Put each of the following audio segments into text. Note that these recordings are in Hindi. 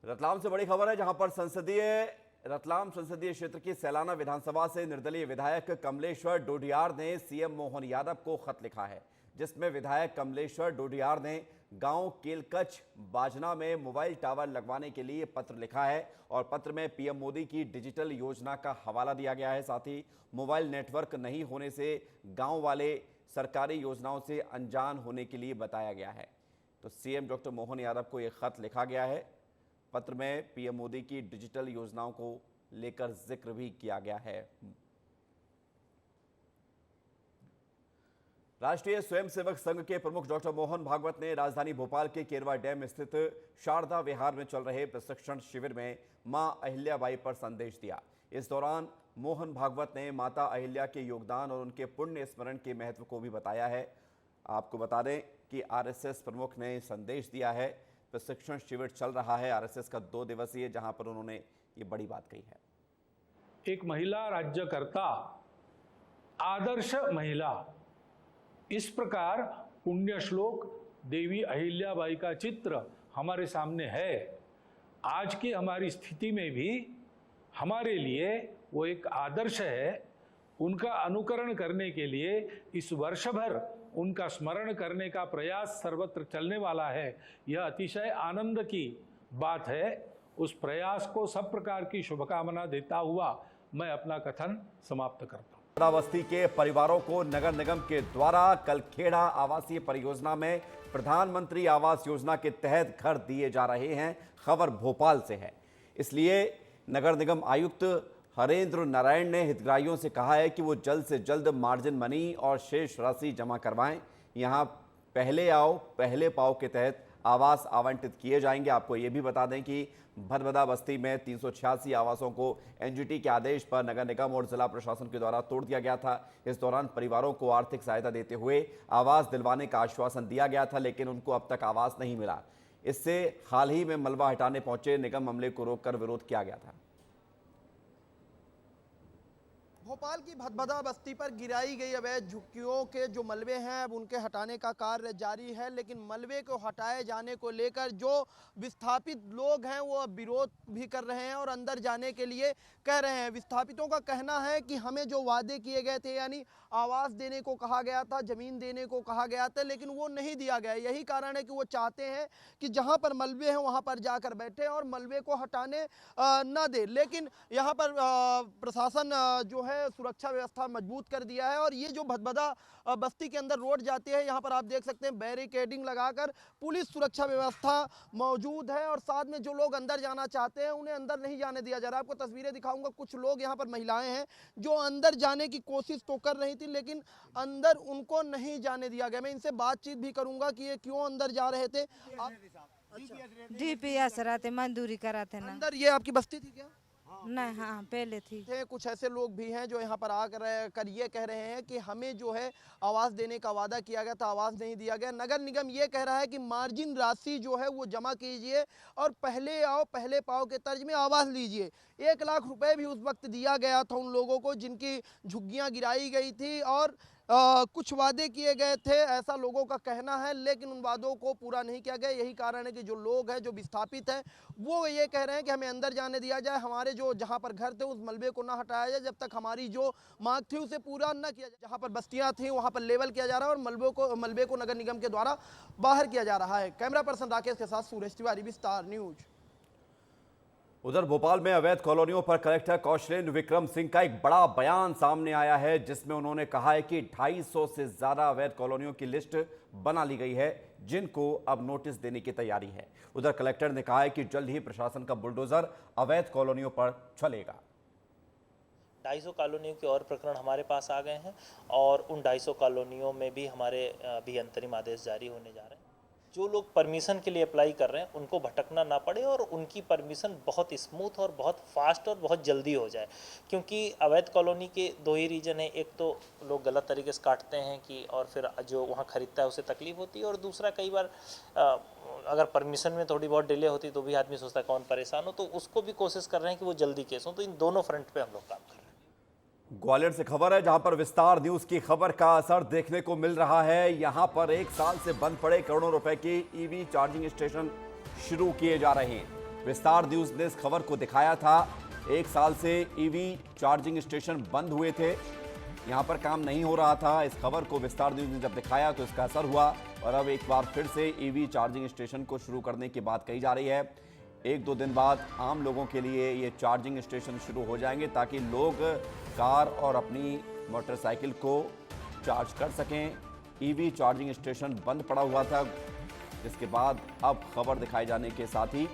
रतलाम से बड़ी खबर है, जहां पर रतलाम संसदीय क्षेत्र की सैलाना विधानसभा से निर्दलीय विधायक कमलेश्वर डोडियार ने सीएम मोहन यादव को खत लिखा है, जिसमें विधायक कमलेश्वर डोडियार ने गांव केलकच बाजना में मोबाइल टावर लगवाने के लिए पत्र लिखा है और पत्र में पीएम मोदी की डिजिटल योजना का हवाला दिया गया है। साथ ही मोबाइल नेटवर्क नहीं होने से गांव वाले सरकारी योजनाओं से अनजान होने के लिए बताया गया है। तो सीएम डॉक्टर मोहन यादव को यह खत लिखा गया है। पत्र में पीएम मोदी की डिजिटल योजनाओं को लेकर जिक्र भी किया गया है। राष्ट्रीय स्वयंसेवक संघ के प्रमुख डॉक्टर मोहन भागवत ने राजधानी भोपाल के केरवा डैम स्थित शारदा विहार में चल रहे प्रशिक्षण शिविर में मां अहिल्याबाई पर संदेश दिया। इस दौरान मोहन भागवत ने माता अहिल्या के योगदान और उनके पुण्य स्मरण के महत्व को भी बताया है। आपको बता दें कि आरएसएस प्रमुख ने संदेश दिया है। प्रशिक्षण शिविर चल रहा है आरएसएस का 2 दिवसीय, जहां पर उन्होंने ये बड़ी बात कही है। एक महिला राज्यकर्ता, आदर्श महिला, इस प्रकार पुण्य श्लोक देवी अहिल्याबाई का चित्र हमारे सामने है। आज की हमारी स्थिति में भी हमारे लिए वो एक आदर्श है। उनका अनुकरण करने के लिए इस वर्ष भर उनका स्मरण करने का प्रयास सर्वत्र चलने वाला है। यह अतिशय आनंद की बात है। उस प्रयास को सब प्रकार की शुभकामना देता हुआ मैं अपना कथन समाप्त करता हूं। बस्ती के परिवारों को नगर निगम के द्वारा कलखेड़ा आवासीय परियोजना में प्रधानमंत्री आवास योजना के तहत घर दिए जा रहे हैं। खबर भोपाल से है, इसलिए नगर निगम आयुक्त हरेंद्र नारायण ने हितग्राहियों से कहा है कि वो जल्द से जल्द मार्जिन मनी और शेष राशि जमा करवाएं। यहां पहले आओ पहले पाओ के तहत आवास आवंटित किए जाएंगे। आपको ये भी बता दें कि भदभदा बस्ती में 386 आवासों को एनजीटी के आदेश पर नगर निगम और जिला प्रशासन के द्वारा तोड़ दिया गया था। इस दौरान परिवारों को आर्थिक सहायता देते हुए आवास दिलवाने का आश्वासन दिया गया था, लेकिन उनको अब तक आवास नहीं मिला। इससे हाल ही में मलबा हटाने पहुंचे निगम मामले को रोककर विरोध किया गया था। भोपाल की भदभदा बस्ती पर गिराई गई अवैध झुग्गियों के जो मलबे हैं अब उनके हटाने का कार्य जारी है, लेकिन मलबे को हटाए जाने को लेकर जो विस्थापित लोग हैं वो अब विरोध भी कर रहे हैं और अंदर जाने के लिए कह रहे हैं। विस्थापितों का कहना है कि हमें जो वादे किए गए थे, यानी आवास देने को कहा गया था, जमीन देने को कहा गया था, लेकिन वो नहीं दिया गया। यही कारण है कि वो चाहते हैं कि जहाँ पर मलबे हैं वहाँ पर जाकर बैठे और मलबे को हटाने न दे। लेकिन यहाँ पर प्रशासन जो है सुरक्षा व्यवस्था मजबूत कर दिया है और ये जो भदभदा बस्ती के अंदर रोड जाती है, यहाँ पर आप देख सकते हैं बैरिकेडिंग लगाकर पुलिस सुरक्षा व्यवस्था मौजूद है और साथ में जो लोग अंदर जाना चाहते हैं उन्हें अंदर नहीं जाने दिया जा रहा है। आपको तस्वीरें दिखाऊंगा। कुछ लोग यहाँ पर महिलाएं हैं जो अंदर जाने की कोशिश तो कर रही थी, लेकिन अंदर उनको नहीं जाने दिया गया। मैं इनसे बातचीत भी करूंगा कि ये क्यों अंदर जा रहे थे। डीपीएस रहते, मजदूरी कराते ना। अंदर ये आपकी बस्ती थी क्या? नहीं, हाँ पहले थी। कुछ ऐसे लोग भी हैं जो यहाँ पर आकर ये कह रहे हैं कि हमें जो है आवास देने का वादा किया गया था, आवास नहीं दिया गया। नगर निगम ये कह रहा है कि मार्जिन राशि जो है वो जमा कीजिए और पहले आओ पहले पाओ के तर्ज में आवास लीजिए। 1 लाख रुपए भी उस वक्त दिया गया था उन लोगों को जिनकी झुग्गियाँ गिराई गई थी और कुछ वादे किए गए थे, ऐसा लोगों का कहना है, लेकिन उन वादों को पूरा नहीं किया गया। यही कारण है कि जो लोग हैं, जो विस्थापित हैं, वो ये कह रहे हैं कि हमें अंदर जाने दिया जाए, हमारे जो जहां पर घर थे उस मलबे को ना हटाया जाए जब तक हमारी जो मांग थी उसे पूरा न किया जाए। जहां पर बस्तियां थी वहां पर लेवल किया जा रहा है और मलबे को नगर निगम के द्वारा बाहर किया जा रहा है। कैमरा पर्सन राकेश के साथ सूरज तिवारी, विस्तार न्यूज। उधर भोपाल में अवैध कॉलोनियों पर कलेक्टर कौशलेंद्र विक्रम सिंह का एक बड़ा बयान सामने आया है, जिसमें उन्होंने कहा है कि 250 से ज्यादा अवैध कॉलोनियों की लिस्ट बना ली गई है, जिनको अब नोटिस देने की तैयारी है। उधर कलेक्टर ने कहा है कि जल्द ही प्रशासन का बुलडोजर अवैध कॉलोनियों पर चलेगा। 250 कॉलोनियों के और प्रकरण हमारे पास आ गए हैं और उन 250 कॉलोनियों में भी हमारे अभी अंतरिम आदेश जारी होने जा रहे हैं। जो लोग परमिशन के लिए अप्लाई कर रहे हैं उनको भटकना ना पड़े और उनकी परमिशन बहुत स्मूथ और बहुत फास्ट और बहुत जल्दी हो जाए, क्योंकि अवैध कॉलोनी के 2 ही रीज़न है। एक तो लोग गलत तरीके से काटते हैं कि और फिर जो वहाँ ख़रीदता है उसे तकलीफ होती है, और दूसरा कई बार अगर परमिशन में थोड़ी बहुत डिले होती तो भी आदमी सोचता है कौन परेशान हो, तो उसको भी कोशिश कर रहे हैं कि वो जल्दी केस हो। तो इन दोनों फ्रंट पर हम लोग काम कर रहे हैं। ग्वालियर से खबर है, जहां पर विस्तार न्यूज की खबर का असर देखने को मिल रहा है। यहां पर 1 साल से बंद पड़े करोड़ों रुपए के ईवी चार्जिंग स्टेशन शुरू किए जा रहे हैं। विस्तार न्यूज ने इस खबर को दिखाया था। 1 साल से ईवी चार्जिंग स्टेशन बंद हुए थे, यहां पर काम नहीं हो रहा था। इस खबर को विस्तार न्यूज ने जब दिखाया तो इसका असर हुआ और अब एक बार फिर से ईवी चार्जिंग स्टेशन को शुरू करने की बात कही जा रही है। 1-2 दिन बाद आम लोगों के लिए ये चार्जिंग स्टेशन शुरू हो जाएंगे ताकि लोग कार और अपनी मोटरसाइकिल को चार्ज कर सकें। ईवी चार्जिंग स्टेशन बंद पड़ा हुआ था, जिसके बाद अब खबर दिखाए जाने के साथ ही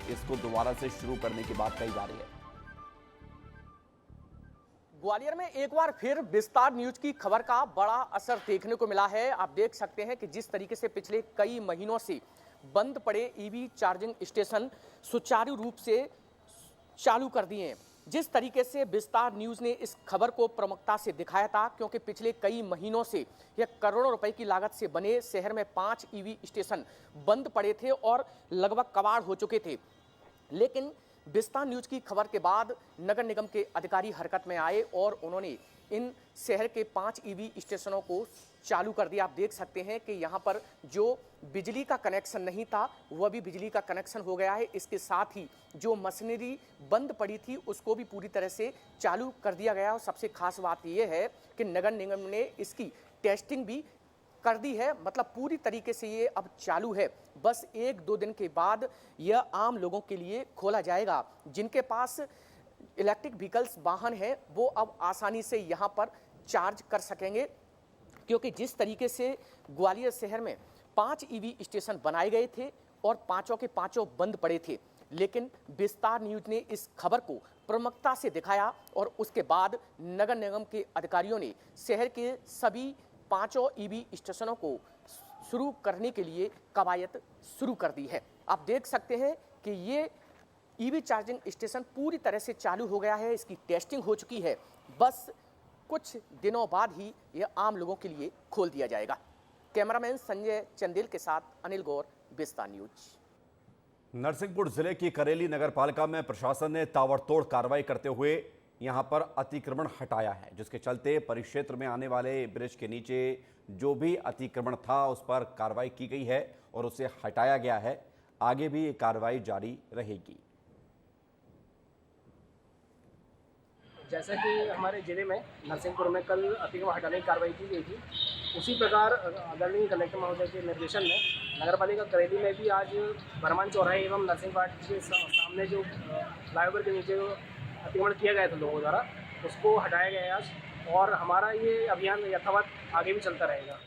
इसको दोबारा से शुरू करने की बात कही जा रही है। ग्वालियर में एक बार फिर विस्तार न्यूज की खबर का बड़ा असर देखने को मिला है। आप देख सकते हैं कि जिस तरीके से पिछले कई महीनों से बंद पड़े ईवी चार्जिंग स्टेशन सुचारू रूप से चालू कर दिए हैं। जिस तरीके से विस्तार न्यूज ने इस खबर को प्रमुखता से दिखाया था, क्योंकि पिछले कई महीनों से यह करोड़ों रुपए की लागत से बने शहर में 5 ईवी स्टेशन बंद पड़े थे और लगभग कबाड़ हो चुके थे। लेकिन विस्तार न्यूज की खबर के बाद नगर निगम के अधिकारी हरकत में आए और उन्होंने इन शहर के 5 ईवी स्टेशनों को चालू कर दिया। आप देख सकते हैं कि यहाँ पर जो बिजली का कनेक्शन नहीं था वह भी बिजली का कनेक्शन हो गया है। इसके साथ ही जो मशीनरी बंद पड़ी थी उसको भी पूरी तरह से चालू कर दिया गया। और सबसे खास बात यह है कि नगर निगम ने इसकी टेस्टिंग भी कर दी है, मतलब पूरी तरीके से ये अब चालू है। बस 1-2 दिन के बाद यह आम लोगों के लिए खोला जाएगा। जिनके पास इलेक्ट्रिक व्हीकल्स वाहन है वो अब आसानी से यहाँ पर चार्ज कर सकेंगे, क्योंकि जिस तरीके से ग्वालियर शहर में 5 ईवी स्टेशन बनाए गए थे और पांचों के पांचों बंद पड़े थे, लेकिन विस्तार न्यूज ने इस खबर को प्रमुखता से दिखाया और उसके बाद नगर निगम के अधिकारियों ने शहर के सभी 5 ईवी स्टेशनों को शुरू करने के लिए कवायद शुरू कर दी है। आप देख सकते हैं कि ये ईवी चार्जिंग स्टेशन पूरी तरह से चालू हो गया है, इसकी टेस्टिंग हो चुकी है। बस कुछ दिनों बाद ही यह आम लोगों के लिए खोल दिया जाएगा। कैमरामैन संजय चंदेल के साथ अनिल गौर, विस्तार न्यूज। नरसिंहपुर जिले की करेली नगर पालिका में प्रशासन ने ताबड़तोड़ कार्रवाई करते हुए यहां पर अतिक्रमण हटाया है, जिसके चलते परिक्षेत्र में आने वाले ब्रिज के नीचे जो भी अतिक्रमण था उस पर कार्रवाई की गई है और उसे हटाया गया है। आगे भी ये कार्रवाई जारी रहेगी। जैसा कि हमारे जिले में नरसिंहपुर में कल अतिक्रमण हटाने की कार्रवाई की गई थी, उसी प्रकार आदरणीय कलेक्टर महोदय के निर्देशन में नगरपालिका करेली में भी आज बरमान चौराहे एवं नरसिंह घाट के सामने जो फ्लाईओवर के नीचे अतिक्रमण किया गया था लोगों द्वारा, उसको हटाया गया है आज, और हमारा ये अभियान यथावत आगे भी चलता रहेगा।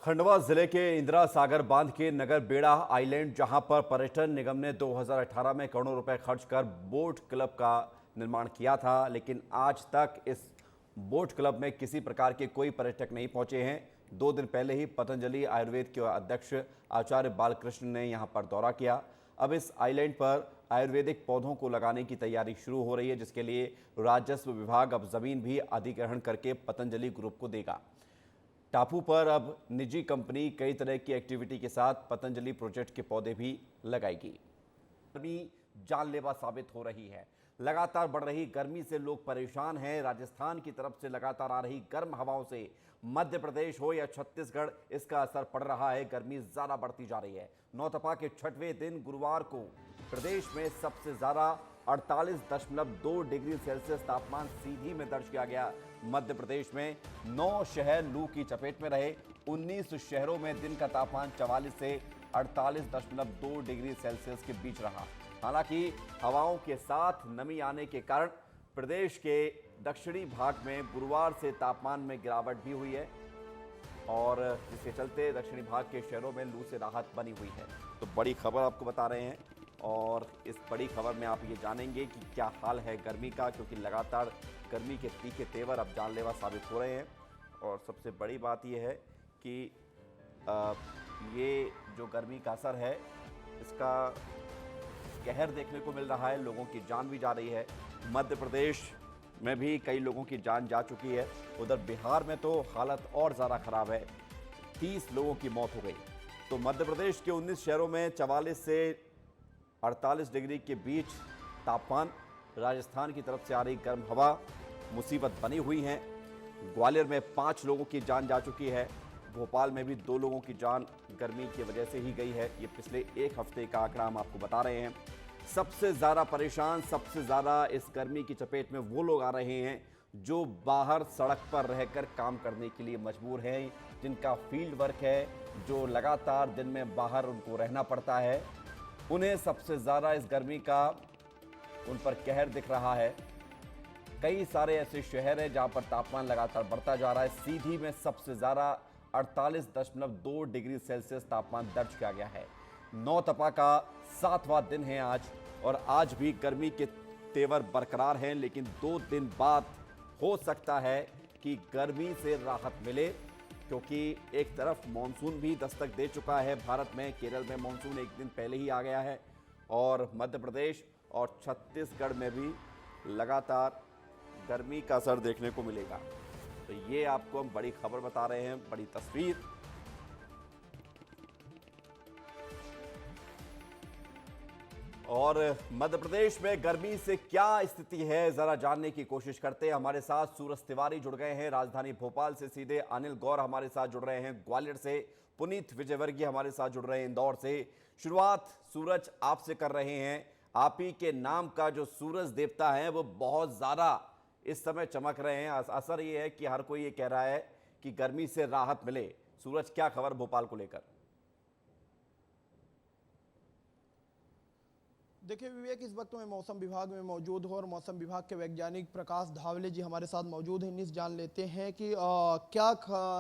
खंडवा जिले के इंदिरा सागर बांध के नगर बेड़ा आइलैंड, जहां पर पर्यटन निगम ने 2018 में करोड़ों रुपए खर्च कर बोट क्लब का निर्माण किया था, लेकिन आज तक इस बोट क्लब में किसी प्रकार के कोई पर्यटक नहीं पहुंचे हैं। 2 दिन पहले ही पतंजलि आयुर्वेद के अध्यक्ष आचार्य बालकृष्ण ने यहां पर दौरा किया। अब इस आइलैंड पर आयुर्वेदिक पौधों को लगाने की तैयारी शुरू हो रही है, जिसके लिए राजस्व विभाग अब जमीन भी अधिग्रहण करके पतंजलि ग्रुप को देगा। टापू पर अब निजी कंपनी कई तरह की एक्टिविटी के साथ पतंजलि प्रोजेक्ट के पौधे भी लगाएगी। गर्मी जानलेवा साबित हो रही है। लगातार बढ़ रही गर्मी से लोग परेशान हैं। राजस्थान की तरफ से लगातार आ रही गर्म हवाओं से मध्य प्रदेश हो या छत्तीसगढ़, इसका असर पड़ रहा है। गर्मी ज़्यादा बढ़ती जा रही है। नौतपा के 6वें दिन गुरुवार को प्रदेश में सबसे ज़्यादा 48.2 डिग्री सेल्सियस तापमान सीधी में दर्ज किया गया। मध्य प्रदेश में 9 शहर लू की चपेट में रहे। 19 शहरों में दिन का तापमान 44 से 48.2 डिग्री सेल्सियस के बीच रहा। हालांकि हवाओं के साथ नमी आने के कारण प्रदेश के दक्षिणी भाग में गुरुवार से तापमान में गिरावट भी हुई है और जिसके चलते दक्षिणी भाग के शहरों में लू से राहत बनी हुई है। तो बड़ी खबर आपको बता रहे हैं और इस बड़ी खबर में आप ये जानेंगे कि क्या हाल है गर्मी का, क्योंकि लगातार गर्मी के तीखे तेवर अब जानलेवा साबित हो रहे हैं। और सबसे बड़ी बात यह है कि ये जो गर्मी का असर है इसका कहर देखने को मिल रहा है। लोगों की जान भी जा रही है। मध्य प्रदेश में भी कई लोगों की जान जा चुकी है। उधर बिहार में तो हालत और ज़्यादा ख़राब है, 30 लोगों की मौत हो गई। तो मध्य प्रदेश के 19 शहरों में 44 से 48 डिग्री के बीच तापमान। राजस्थान की तरफ से आ रही गर्म हवा मुसीबत बनी हुई है। ग्वालियर में 5 लोगों की जान जा चुकी है। भोपाल में भी 2 लोगों की जान गर्मी की वजह से ही गई है। ये पिछले 1 हफ्ते का आंकड़ा हम आपको बता रहे हैं। सबसे ज़्यादा परेशान, सबसे ज़्यादा इस गर्मी की चपेट में वो लोग आ रहे हैं जो बाहर सड़क पर रहकर काम करने के लिए मजबूर हैं, जिनका फील्ड वर्क है, जो लगातार दिन में बाहर उनको रहना पड़ता है। उन्हें सबसे ज़्यादा इस गर्मी का उन पर कहर दिख रहा है। कई सारे ऐसे शहर हैं जहां पर तापमान लगातार बढ़ता जा रहा है। सीधी में सबसे ज़्यादा 48.2 डिग्री सेल्सियस तापमान दर्ज किया गया है। नौतपा का 7वां दिन है आज, और आज भी गर्मी के तेवर बरकरार हैं, लेकिन 2 दिन बाद हो सकता है कि गर्मी से राहत मिले, क्योंकि एक तरफ मानसून भी दस्तक दे चुका है भारत में। केरल में मानसून एक दिन पहले ही आ गया है, और मध्य प्रदेश और छत्तीसगढ़ में भी लगातार गर्मी का असर देखने को मिलेगा। तो ये आपको हम बड़ी खबर बता रहे हैं, बड़ी तस्वीर। और मध्य प्रदेश में गर्मी से क्या स्थिति है जरा जानने की कोशिश करते हैं। हमारे साथ सूरज तिवारी जुड़ गए हैं राजधानी भोपाल से सीधे, अनिल गौर हमारे साथ जुड़ रहे हैं ग्वालियर से, पुनीत विजयवर्गीय हमारे साथ जुड़ रहे हैं इंदौर से। शुरुआत सूरज आपसे कर रहे हैं। आप ही के नाम का जो सूरज देवता है वो बहुत ज्यादा इस समय चमक रहे हैं। असर ये है कि हर कोई ये कह रहा है कि गर्मी से राहत मिले। सूरज, क्या खबर भोपाल को लेकर? देखिए विवेक, इस वक्त मैं मौसम विभाग में मौजूद हूँ और मौसम विभाग के वैज्ञानिक प्रकाश धावले जी हमारे साथ मौजूद हैं। जान लेते हैं कि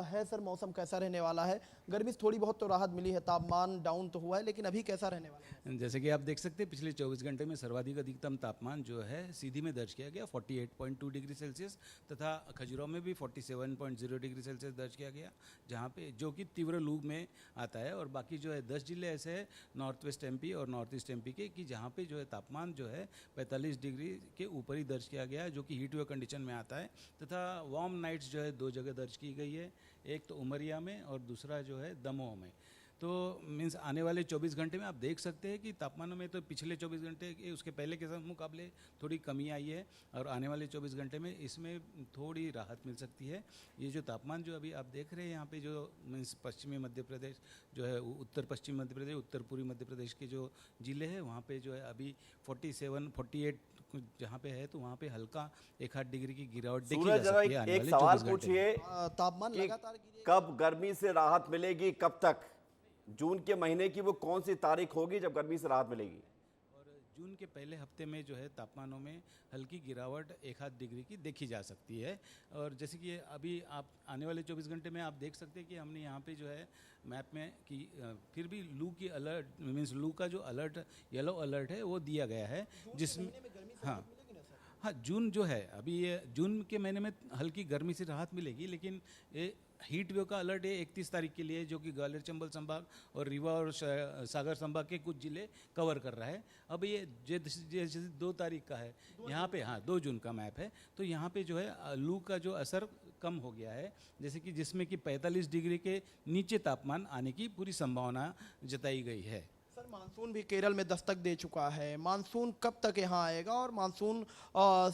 है सर, मौसम कैसा रहने वाला है? गर्मी से थोड़ी बहुत तो राहत मिली है, तापमान डाउन तो हुआ है, लेकिन अभी कैसा रहने वाला है? जैसे कि आप देख सकते हैं पिछले 24 घंटे में सर्वाधिक अधिकतम तापमान जो है सीधी में दर्ज किया गया 48.2 डिग्री सेल्सियस, तथा खजुराहो में भी 47.0 डिग्री सेल्सियस दर्ज किया गया, जहाँ पे जो कि तीव्र लू में आता है। और बाकी जो है 10 जिले ऐसे हैं नॉर्थ वेस्ट एमपी और नॉर्थ ईस्ट एमपी के कि जहाँ पे जो है तापमान जो है 45 डिग्री के ऊपर ही दर्ज किया गया है, जो कि हीट वेव कंडीशन में आता है। तथा वार्म नाइट्स जो है 2 जगह दर्ज की गई है, एक तो उमरिया में और दूसरा जो है दमोह में। तो मीन्स आने वाले 24 घंटे में आप देख सकते हैं कि तापमानों में तो पिछले 24 घंटे के उसके पहले के मुकाबले थोड़ी कमी आई है, और आने वाले 24 घंटे में इसमें थोड़ी राहत मिल सकती है। ये जो तापमान जो अभी आप देख रहे हैं यहाँ पे जो मीन्स पश्चिमी मध्य प्रदेश जो है, उत्तर पश्चिमी मध्य प्रदेश, उत्तर पूर्वी मध्य प्रदेश के जो ज़िले हैं वहाँ पे जो है अभी 47-48 जहाँ पे है, तो वहाँ पे हल्का 1-8 डिग्री की गिरावट देखी जा सकती है। एक सवाल पूछिए, तापमान लगातार कब गर्मी से राहत मिलेगी, कब तक? जून के महीने की वो कौन सी तारीख होगी जब गर्मी से राहत मिलेगी? और जून के पहले हफ्ते में जो है तापमानों में हल्की गिरावट 1-8 डिग्री की देखी जा सकती है। और जैसे कि अभी आप आने वाले 24 घंटे में आप देख सकते हैं कि हमने यहाँ पे जो है मैप में कि फिर भी लू की अलर्ट मीन्स लू का जो अलर्ट येलो अलर्ट है वो दिया गया है, जिसमें हाँ जून जो है अभी ये जून के महीने में हल्की गर्मी से राहत मिलेगी, लेकिन ये हीट वेव का अलर्ट है 31 तारीख के लिए, जो कि ग्वालियर चंबल संभाग और रीवा और सागर संभाग के कुछ जिले कवर कर रहा है। अब ये जैसे 2 तारीख का है यहाँ पे, हाँ 2 जून का मैप है, तो यहाँ पे जो है लू का जो असर कम हो गया है, जैसे कि जिसमें कि 45 डिग्री के नीचे तापमान आने की पूरी संभावना जताई गई है। सर, मानसून भी केरल में दस्तक दे चुका है, मानसून कब तक यहाँ आएगा? और मानसून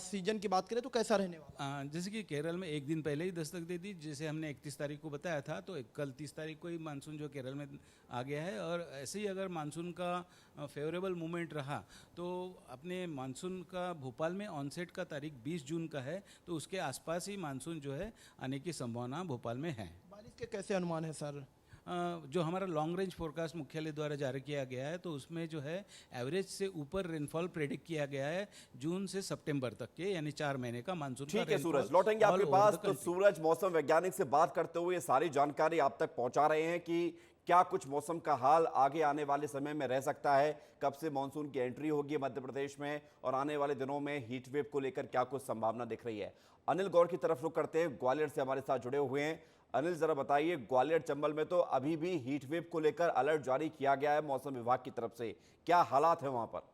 सीजन की बात करें तो कैसा रहने वाला? जैसे कि केरल में एक दिन पहले ही दस्तक दे दी, जैसे हमने 31 तारीख को बताया था, तो कल 30 तारीख को ही मानसून जो केरल में आ गया है। और ऐसे ही अगर मानसून का फेवरेबल मूवमेंट रहा तो अपने मानसून का भोपाल में ऑनसेट का तारीख 20 जून का है, तो उसके आसपास ही मानसून जो है आने की संभावना भोपाल में है। बारिश के कैसे अनुमान है सर? जो हमारा लॉन्ग रेंज फोरकास्ट मुख्यालय द्वारा जारी किया गया है, तो उसमें जो है एवरेज से ऊपर रेनफॉल प्रेडिक्ट किया गया है जून से सितंबर तक के, यानी 4 महीने का मानसून। ठीक है सूरज, लौटेंगे आपके पास। तो सूरज, मौसम वैज्ञानिक से बात करते हुए सारी जानकारी आप तक पहुंचा रहे हैं कि क्या कुछ मौसम का हाल आगे आने वाले समय में रह सकता है, कब से मानसून की एंट्री होगी मध्य प्रदेश में, और आने वाले दिनों में हीट वेव को लेकर क्या कुछ संभावना दिख रही है। अनिल गौर की तरफ रुख करते हैं, ग्वालियर से हमारे साथ जुड़े हुए हैं। अनिल, जरा बताइए, ग्वालियर चंबल में तो अभी भी हीट वेव को लेकर अलर्ट जारी किया गया है मौसम विभाग की तरफ से, क्या हालात है वहां पर?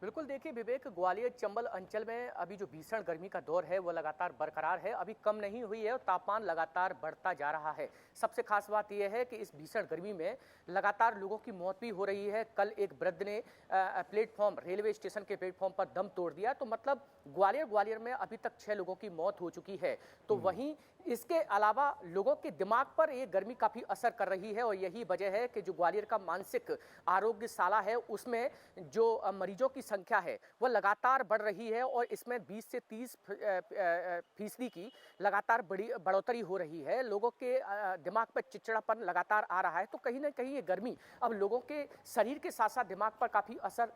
बिल्कुल, देखिए विवेक, ग्वालियर चंबल अंचल में अभी जो भीषण गर्मी का दौर है वो लगातार बरकरार है, अभी कम नहीं हुई है और तापमान लगातार बढ़ता जा रहा है। सबसे खास बात यह है कि इस भीषण गर्मी में लगातार लोगों की मौत भी हो रही है। कल एक वृद्ध ने प्लेटफॉर्म, रेलवे स्टेशन के प्लेटफॉर्म पर दम तोड़ दिया, तो मतलब ग्वालियर में अभी तक 6 लोगों की मौत हो चुकी है। तो वहीं इसके अलावा लोगों के दिमाग पर ये गर्मी काफ़ी असर कर रही है और यही वजह है कि जो ग्वालियर का मानसिक आरोग्यशाला है उसमें जो मरीजों की संख्या है वो लगातार बढ़ रही है और इसमें 20 से 30% की लगातार बढ़ोतरी हो रही है। लोगों के दिमाग पर चिड़चिड़ापन लगातार आ रहा है, तो कहीं ना कहीं ये गर्मी अब लोगों के शरीर के साथ साथ दिमाग पर काफ़ी असर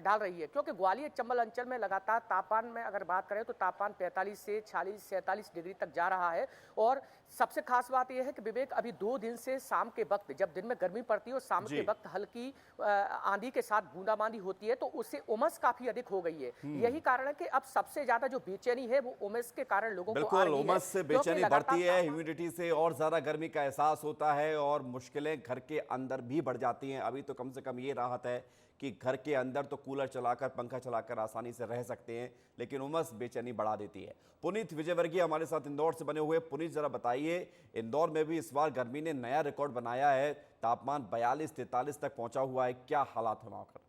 डाल रही है, क्योंकि ग्वालियर चंबल अंचल में लगातार तापमान में अगर बात करें तो तापमान 45 से 46-47 डिग्री तक जा रहा है। और सबसे खास बात यह है कि विवेक अभी 2 दिन से शाम के वक्त, जब दिन में गर्मी पड़ती है और शाम के वक्त हल्की आंधी के साथ बूंदाबांदी होती है, तो उससे उमस काफी अधिक हो गई है। यही कारण है कि अब सबसे ज्यादा जो बेचैनी है वो उमस के कारण लोगों को आ रही है। उमस से बेचैनी बढ़ती है, ह्यूमिडिटी से और ज्यादा गर्मी का एहसास होता है और मुश्किलें घर के अंदर भी बढ़ जाती हैं। अभी तो कम से कम ये राहत है कि घर के अंदर तो कूलर चलाकर, पंखा चलाकर आसानी से रह सकते हैं, लेकिन उमस बेचैनी बढ़ा देती है। पुनीत विजयवर्गीय हमारे साथ इंदौर से बने हुए। पुनीत, जरा बताइए, इंदौर में भी इस बार गर्मी ने नया रिकॉर्ड बनाया है, तापमान 42-43 तक पहुंचा हुआ है, क्या हालात है वहां पर?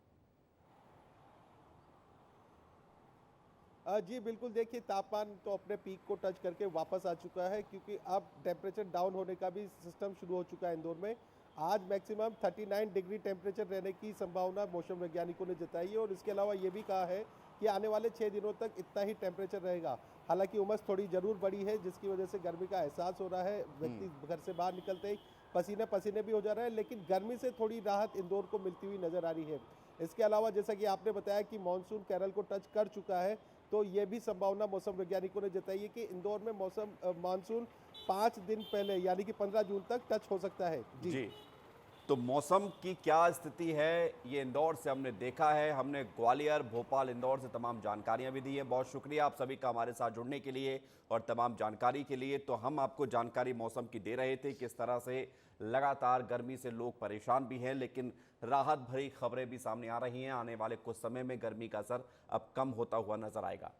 जी बिल्कुल, देखिए तापमान तो अपने पीक को टच करके वापस आ चुका है, क्योंकि अब टेम्परेचर डाउन होने का भी सिस्टम शुरू हो चुका है इंदौर में। आज मैक्सिमम 39 डिग्री टेम्परेचर रहने की संभावना मौसम वैज्ञानिकों ने जताई है और इसके अलावा ये भी कहा है कि आने वाले 6 दिनों तक इतना ही टेम्परेचर रहेगा। हालांकि उमस थोड़ी ज़रूर बढ़ी है, जिसकी वजह से गर्मी का एहसास हो रहा है। व्यक्ति घर से बाहर निकलते ही पसीने पसीने भी हो जा रहा है, लेकिन गर्मी से थोड़ी राहत इंदौर को मिलती हुई नज़र आ रही है। इसके अलावा जैसा कि आपने बताया कि मानसून केरल को टच कर चुका है, तो ये भी संभावना मौसम वैज्ञानिकों ने जताई है कि इंदौर में मानसून 5 दिन पहले यानी कि 15 जून तक टच हो सकता है। जी। तो मौसम की क्या स्थिति है, ये इंदौर से हमने देखा है। हमने ग्वालियर, भोपाल, इंदौर से तमाम जानकारियां भी दी हैं। बहुत शुक्रिया आप सभी का हमारे साथ जुड़ने के लिए और तमाम जानकारी के लिए। तो हम आपको जानकारी मौसम की दे रहे थे, किस तरह से लगातार गर्मी से लोग परेशान भी हैं, लेकिन राहत भरी खबरें भी सामने आ रही हैं। आने वाले कुछ समय में गर्मी का असर अब कम होता हुआ नजर आएगा।